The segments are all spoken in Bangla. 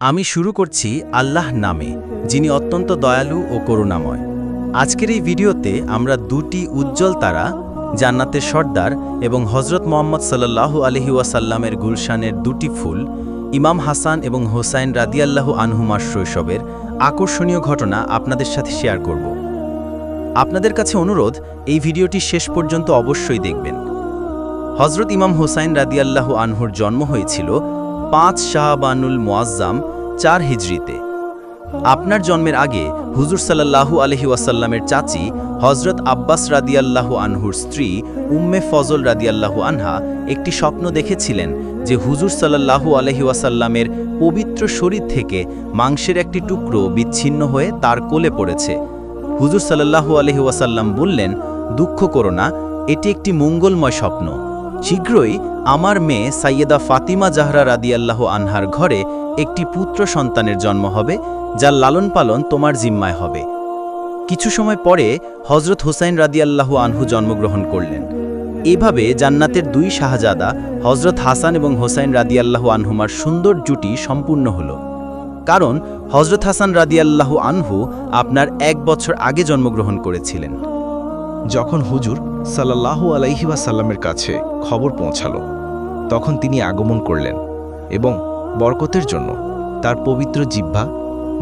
আমি শুরু করছি আল্লাহ নামে, যিনি অত্যন্ত দয়ালু ও করুণাময়। আজকের এই ভিডিওতে আমরা দুটি উজ্জ্বল তারা, জান্নাতের সর্দার এবং হজরত মোহাম্মদ সাল্লাল্লাহু আলাইহি ওয়াসাল্লামের গুলশানের দুটি ফুল, ইমাম হাসান এবং হোসাইন রাদিয়াল্লাহু আনহুমার শৈশবের আকর্ষণীয় ঘটনা আপনাদের সাথে শেয়ার করব। আপনাদের কাছে অনুরোধ, এই ভিডিওটি শেষ পর্যন্ত অবশ্যই দেখবেন। হজরত ইমাম হোসাইন রাদিয়াল্লাহু আনহুর জন্ম হয়েছিল 5 শাহবানুল মুআজ্জাম 4 হিজরিতে। আপনার জন্মের আগে হুজুর সাল্লাল্লাহু আলাইহি ওয়াসাল্লামের চাচি হজরত আব্বাস রাদিয়াল্লাহু আনহুর স্ত্রী উম্মে ফজল রাদিয়াল্লাহু আনহা একটি স্বপ্ন দেখেছিলেন যে হুজুর সাল্লাল্লাহু আলাইহি ওয়াসাল্লামের পবিত্র শরীর থেকে মাংসের একটি টুকরো বিচ্ছিন্ন হয়ে তার কোলে পড়েছে। হুজুর সাল্লাল্লাহু আলাইহি ওয়াসাল্লাম বললেন, দুঃখ করো না, এটি একটি মঙ্গলময় স্বপ্ন। শীঘ্রই আমার মেয়ে সাইয়েদা ফাতিমা জাহরা রাদিয়াল্লাহু আনহার ঘরে একটি পুত্র সন্তানের জন্ম হবে, যার লালন পালন তোমার জিম্মায় হবে। কিছু সময় পরে হজরত হোসাইন রাদিয়াল্লাহু আনহু জন্মগ্রহণ করলেন। এভাবে জান্নাতের দুই শাহজাদা হজরত হাসান এবং হোসাইন রাদিয়াল্লাহু আনহুমার সুন্দর জুটি সম্পূর্ণ হল। কারণ হজরত হাসান রাদিয়াল্লাহু আনহু আপনার 1 বছর আগে জন্মগ্রহণ করেছিলেন। যখন হুজুর সাল্লাল্লাহু আলাইহি ওয়াসাল্লামের কাছে খবর পৌঁছালো, তখন তিনি আগমন করলেন এবং বরকতের জন্য তার পবিত্র জিহ্বা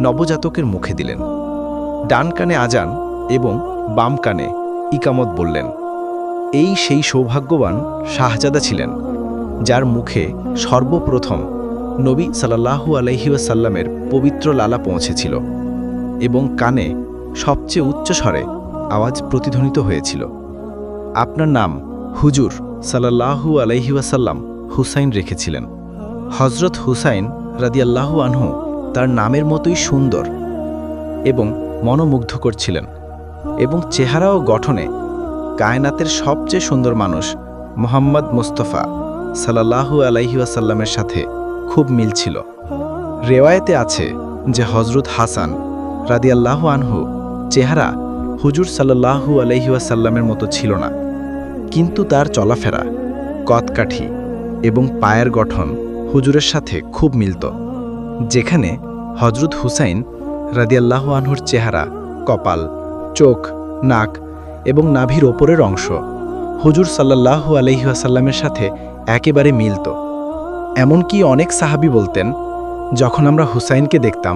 নবজাতকের মুখে দিলেন। ডান কানে আজান এবং বাম কানে ইকামত বললেন। এই সেই সৌভাগ্যবান শাহজাদা ছিলেন যার মুখে সর্বপ্রথম নবী সাল্লাল্লাহু আলাইহি ওয়াসাল্লামের পবিত্র লালা পৌঁছেছিল এবং কানে সবচেয়ে উচ্চ স্বরে আওয়াজ প্রতিধ্বনিত হয়েছিল। আপনার নাম হুজুর সাল্লাল্লাহু আলাইহি ওয়াসাল্লাম হুসাইন রেখেছিলেন। হজরত হুসাইন রাদিয়াল্লাহু আনহু তার নামের মতোই সুন্দর এবং মনোমুগ্ধকর ছিলেন এবং চেহারা ও গঠনে কায়নাতের সবচেয়ে সুন্দর মানুষ মুহাম্মদ মুস্তাফা সাল্লাল্লাহু আলাইহি ওয়াসাল্লামের সাথে খুব মিল ছিল। রেওয়ায়েতে আছে যে হজরত হাসান রাদিয়াল্লাহু আনহু চেহারা হুজুর সাল্লাল্লাহু আলাইহি ওয়াসাল্লামের মতো ছিল না, কিন্তু তার চলাফেরা, কদকাঠি এবং পায়ের গঠন হুজুরের সাথে খুব মিলত। যেখানে হজরত হুসাইন রাদিয়াল্লাহু আনহুর চেহারা, কপাল, চোখ, নাক এবং নাভির ওপরের অংশ হুজুর সাল্লাল্লাহু আলাইহি ওয়াসাল্লামের সাথে একেবারে মিলত। এমনকি অনেক সাহাবী বলতেন, যখন আমরা হুসাইনকে দেখতাম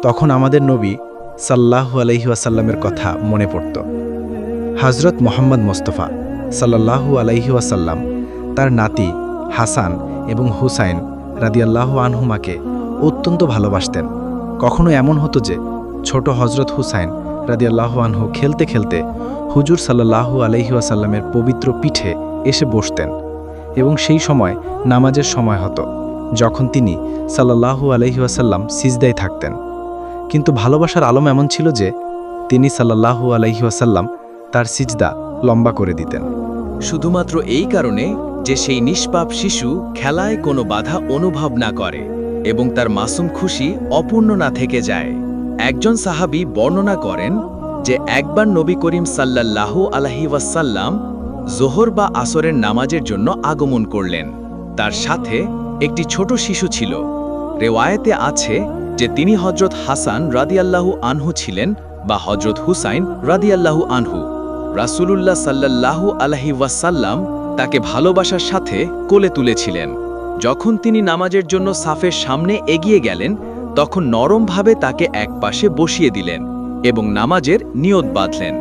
তখন আমাদের নবী সাল্লাল্লাহু আলাইহি ওয়াসাল্লামের কথা মনে পড়ত। হযরত মুহাম্মদ মুস্তাফা সাল্লাল্লাহু আলাইহি ওয়াসাল্লাম তার নাতি হাসান এবং হুসাইন রাদিয়াল্লাহু আনহুমাকে অত্যন্ত ভালোবাসতেন। কখনো এমন হতো যে ছোট হযরত হুসাইন রাদিয়াল্লাহু আনহু খেলতে খেলতে হুজুর সাল্লাল্লাহু আলাইহি ওয়াসাল্লামের পবিত্র পিঠে এসে বসতেন এবং সেই সময় নামাজের সময় হতো, যখন তিনি সাল্লাল্লাহু আলাইহি ওয়াসাল্লাম সিজদায় থাকতেন। কিন্তু ভালোবাসার আলম এমন ছিল যে তিনি সাল্লাল্লাহু আলাইহি ওয়াসাল্লাম তার সিজদা লম্বা করে দিতেন, শুধুমাত্র এই কারণে যে সেই নিষ্পাপ শিশু খেলায় কোনো বাধা অনুভব না করে এবং তার মাসুম খুশি অপূর্ণ না থেকে যায়। একজন সাহাবী বর্ণনা করেন যে একবার নবী করিম সাল্লাল্লাহু আলাইহি ওয়াসাল্লাম জোহর বা আসরের নামাজের জন্য আগমন করলেন। তার সাথে একটি ছোট শিশু ছিল। রেওয়ায়েতে আছে যে তিনি হজরত হাসান রাদিয়াল্লাহু আনহু ছিলেন বা হজরত হুসাইন রাদিয়াল্লাহু আনহু। রাসূলুল্লাহ সাল্লাল্লাহু আলাইহি ওয়াসাল্লাম তাকে ভালোবাসার সাথে কোলে তুলেছিলেন। যখন তিনি নামাজের জন্য সাফের সামনে এগিয়ে গেলেন, তখন নরমভাবে তাকে একপাশে বসিয়ে দিলেন এবং নামাজের নিয়ত বাঁধলেন।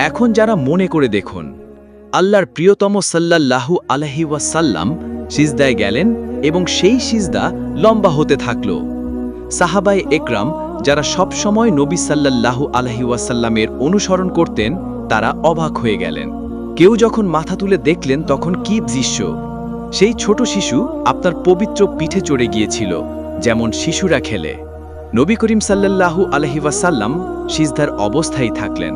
এখন যারা মনে করে দেখুন, আল্লাহর প্রিয়তম সাল্লাল্লাহু আলাইহি ওয়াসাল্লাম সিজদায় গেলেন এবং সেই সিজদা লম্বা হতে থাকল। সাহাবায়ে একরাম যারা সব সময় নবী সাল্লাল্লাহু আলাইহি ওয়াসাল্লামের অনুসরণ করতেন, তারা অবাক হয়ে গেলেন। কেউ যখন মাথা তুলে দেখলেন, তখন কি দৃশ্য! সেই ছোট শিশু আপনার পবিত্র পিঠে চড়ে গিয়েছিল, যেমন শিশুরা খেলে। নবী করিম সাল্লাল্লাহু আলাইহি ওয়াসাল্লাম সিজদার অবস্থায় থাকলেন,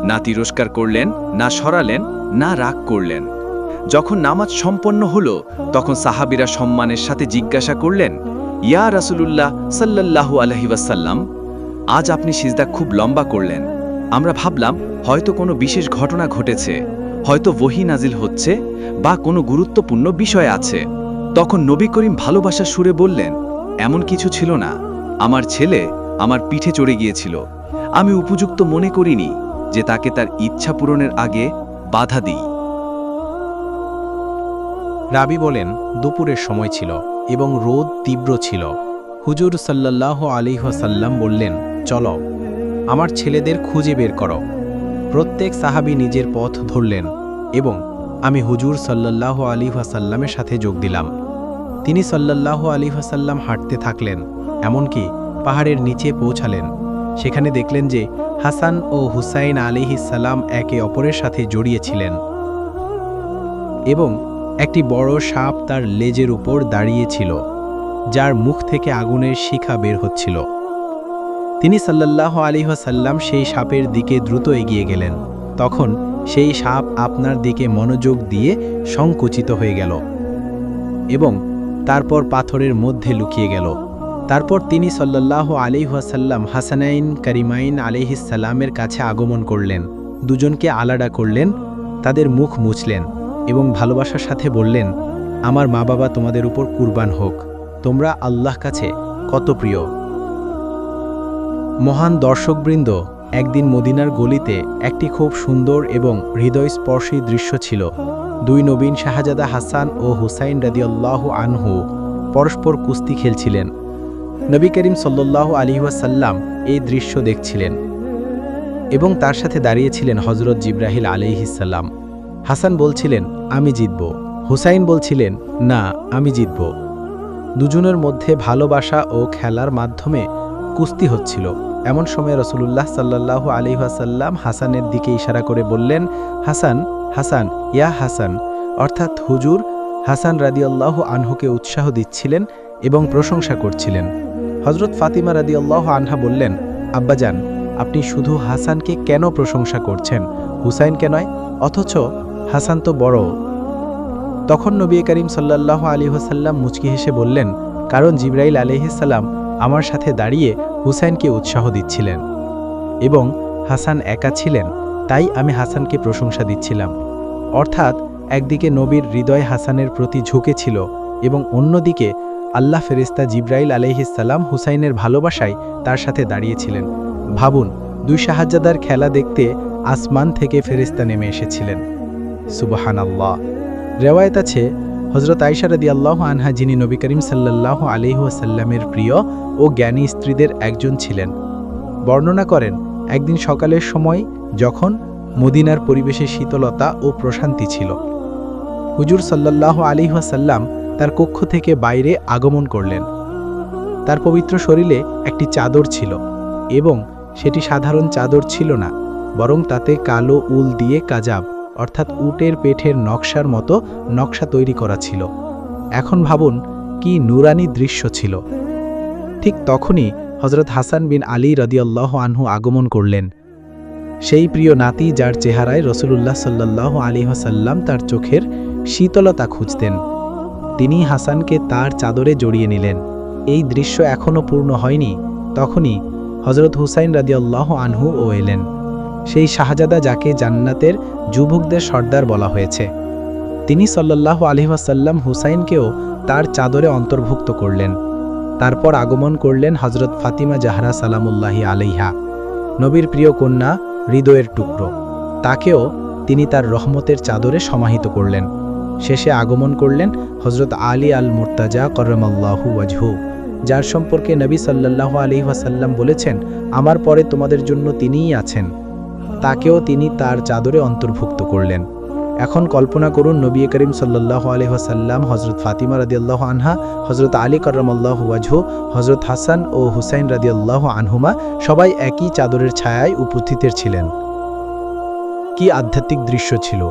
না তিরস্কার করলেন, না সরালেন, না রাগ করলেন। যখন নামাজ সম্পন্ন হলো, তখন সাহাবীরা সম্মানের সাথে জিজ্ঞাসা করলেন, ইয়া রাসূলুল্লাহ সাল্লাল্লাহু আলাইহি ওয়াসাল্লাম, আজ আপনি সিজদা খুব লম্বা করলেন। আমরা ভাবলাম হয়তো কোনো বিশেষ ঘটনা ঘটেছে, হয়তো ওহী নাজিল হচ্ছে বা কোনো গুরুত্বপূর্ণ বিষয় আছে। তখন নবী করিম ভালোবাসার সুরে বললেন, এমন কিছু ছিল না। আমার ছেলে আমার পিঠে চড়ে গিয়েছিল। আমি উপযুক্ত মনে করিনি যে তাকে তার ইচ্ছা পূরণের আগে বাধা দিই। রাবি বলেন, দুপুরের সময় ছিল এবং রোদ তীব্র ছিল। হুজুর সাল্লাল্লাহু আলাইহি ওয়াসাল্লাম বললেন, চলো, আমার ছেলেদের খুঁজে বের করো। প্রত্যেক সাহাবী নিজের পথ ধরলেন এবং আমি হুজুর সাল্লাল্লাহু আলাইহি ওয়াসাল্লামের সাথে যোগ দিলাম। তিনি সাল্লাল্লাহু আলাইহি ওয়াসাল্লাম হাঁটতে থাকলেন, এমনকি পাহাড়ের নিচে পৌঁছালেন। সেখানে দেখলেন যে হাসান ও হুসাইন আলাইহিস সালাম একে অপরের সাথে জড়িয়েছিলেন এবং একটি বড় সাপ তার লেজের উপর দাঁড়িয়েছিল, যার মুখ থেকে আগুনের শিখা বের হচ্ছিল। তিনি সাল্লাল্লাহু আলাইহি ওয়াসাল্লাম সেই সাপের দিকে দ্রুত এগিয়ে গেলেন। তখন সেই সাপ আপনার দিকে মনোযোগ দিয়ে সংকুচিত হয়ে গেল এবং তারপর পাথরের মধ্যে লুকিয়ে গেল। তারপর তিনি সাল্লাল্লাহু আলাইহি ওয়াসাল্লাম হাসানাইন কারিমাইন আলাইহিস সালামের কাছে আগমন করলেন, দুজনকে আলাদা করলেন, তাদের মুখ মুছলেন এবং ভালোবাসার সাথে বললেন, আমার মা বাবা তোমাদের উপর কুরবান হোক, তোমরা আল্লাহ কাছে কত প্রিয়। মহান দর্শকবৃন্দ, একদিন মদিনার গলিতে একটি খুব সুন্দর এবং হৃদয়স্পর্শী দৃশ্য ছিল। দুই নবীন শাহজাদা হাসান ও হুসাইন রাদিয়াল্লাহু আনহু পরস্পর কুস্তি খেলছিলেন। নবী করিম সাল্লাল্লাহু আলাইহি ওয়াসাল্লাম এই দৃশ্য দেখছিলেন এবং তার সাথে দাঁড়িয়েছিলেন হযরত জিবরাইল আলাইহিস সালাম। হাসান বলছিলেন, আমি জিতব। হুসাইন বলছিলেন, না, আমি জিতব। দুজনের মধ্যে ভালোবাসা ও খেলার মাধ্যমে কুস্তি হচ্ছিল। এমন সময় রাসূলুল্লাহ সাল্লাল্লাহু আলাইহি ওয়াসাল্লাম হাসানের দিকে ইশারা করে বললেন, হাসান, হাসান, ইয়া হাসান, অর্থাৎ হুজুর হাসান রাদিয়াল্লাহু আনহুকে উৎসাহ দিচ্ছিলেন এবং প্রশংসা করছিলেন। হযরত ফাতিমা রাদিয়াল্লাহু আনহা বললেন, আব্বাজান, আপনি শুধু হাসানকে কেন প্রশংসা করছেন, হুসাইনকে নয়? অথচ হাসান তো বড়। তখন নবী করিম সাল্লাল্লাহু আলাইহি ওয়াসাল্লাম মুচকি হেসে বললেন, কারণ জিবরাইল আলাইহিস সালাম আমার সাথে দাঁড়িয়ে হুসাইনকে উৎসাহ দিচ্ছিলেন এবং হাসান একা ছিলেন, তাই আমি হাসানকে প্রশংসা দিচ্ছিলাম। অর্থাৎ একদিকে নবীর হৃদয় হাসানের প্রতি ঝুঁকেছিল এবং অন্যদিকে আল্লাহ ফেরেশতা জিবরাইল আলাইহিস সালাম হুসাইনের ভালোবাসায় তার সাথে দাঁড়িয়েছিলেন। ভাবুন, দুই শাহজাদার খেলা দেখতে আসমান থেকে ফেরেশতা নেমে এসেছিলেন। সুবহানাল্লাহ। রেওয়ায়েত আছে, হযরত আয়েশা রাদিয়াল্লাহু আনহা, যিনি নবী করিম সাল্লাল্লাহু আলাইহি ওয়াসাল্লামের প্রিয় ও জ্ঞানী স্ত্রীদের একজন ছিলেন, বর্ণনা করেন, একদিন সকালের সময় যখন মদিনার পরিবেশে শীতলতা ও প্রশান্তি ছিল, হুজুর সাল্লাল্লাহু আলাইহি ওয়াসাল্লাম তার কক্ষ থেকে বাইরে আগমন করলেন। তার পবিত্র শরীরে একটি চাদর ছিল এবং সেটি সাধারণ চাদর ছিল না, বরং তাতে কালো উল দিয়ে কাজাব অর্থাৎ উটের পেটের নকশার মতো নকশা তৈরি করা ছিল। এখন ভাবুন কি নুরানি দৃশ্য ছিল। ঠিক তখনই হযরত হাসান বিন আলী রাদিয়াল্লাহু আনহু আগমন করলেন, সেই প্রিয় নাতি যার চেহারায় রাসূলুল্লাহ সাল্লাল্লাহু আলাইহি ওয়াসাল্লাম তার চোখের শীতলতা খুঁজতেন। তিনি হাসানকে তার চাদরে জড়িয়ে নিলেন। এই দৃশ্য এখনও পূর্ণ হয়নি, তখনই হযরত হুসাইন রাদিয়াল্লাহু আনহু ও এলেন, সেই শাহজাদা যাকে জান্নাতের যুবকদের সর্দার বলা হয়েছে। তিনি সাল্লাল্লাহু আলাইহি ওয়াসাল্লাম হুসাইনকেও তার চাদরে অন্তর্ভুক্ত করলেন। তারপর আগমন করলেন হযরত ফাতিমা জাহরা সালামুল্লাহি আলাইহা, নবীর প্রিয় কন্যা, হৃদয়ের টুকরো। তাকেও তিনি তার রহমতের চাদরে সমাহিত করলেন। শেষে আগমন করলেন হযরত আলী আল মুর্তাজা কররামাল্লাহু ওয়াজহু, যার সম্পর্কে নবী সাল্লাল্লাহু আলাইহি ওয়াসাল্লাম বলেছেন, আমার পরে তোমাদের জন্য তিনিই আছেন। তাকেও তিনি তার চাদরে অন্তর্ভুক্ত করলেন। এখন কল্পনা করুন, নবী করিম সাল্লাল্লাহু আলাইহি ওয়াসাল্লাম, হযরত ফাতিমা রাদিয়াল্লাহু আনহা, হযরত আলী কররামাল্লাহু ওয়াজহু, হযরত হাসান ও হুসাইন রাদিয়াল্লাহু আনহুমা সবাই একই চাদরের ছায়ায় উপস্থিত ছিলেন। কি আধ্যাত্মিক দৃশ্য ছিল!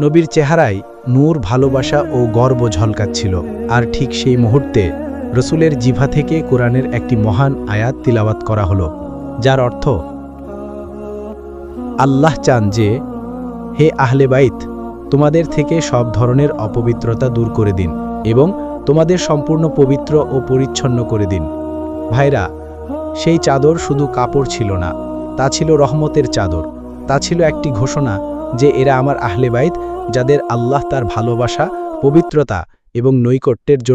নবীর চেহারায় নূর, ভালোবাসা ও গর্ব ঝলকাচ্ছিল। আর ঠিক সেই মুহূর্তে রসুলের জিভা থেকে কোরআনের একটি মহান আয়াত তিলাওয়াত করা হলো, যার অর্থ, আল্লাহ চান যে, হে আহলে বাইত, তোমাদের থেকে সব ধরনের অপবিত্রতা দূর করে দিন এবং তোমাদের সম্পূর্ণ পবিত্র ও পরিচ্ছন্ন করে দিন। ভাইরা, সেই চাদর শুধু কাপড় ছিল না, তা ছিল রহমতের চাদর। তা ছিল একটি ঘোষণা যে এরা আমার আহলে বাইত, যাদের আল্লাহ তার ভালোবাসা, পবিত্রতা এবং নৈকট্যের জন্য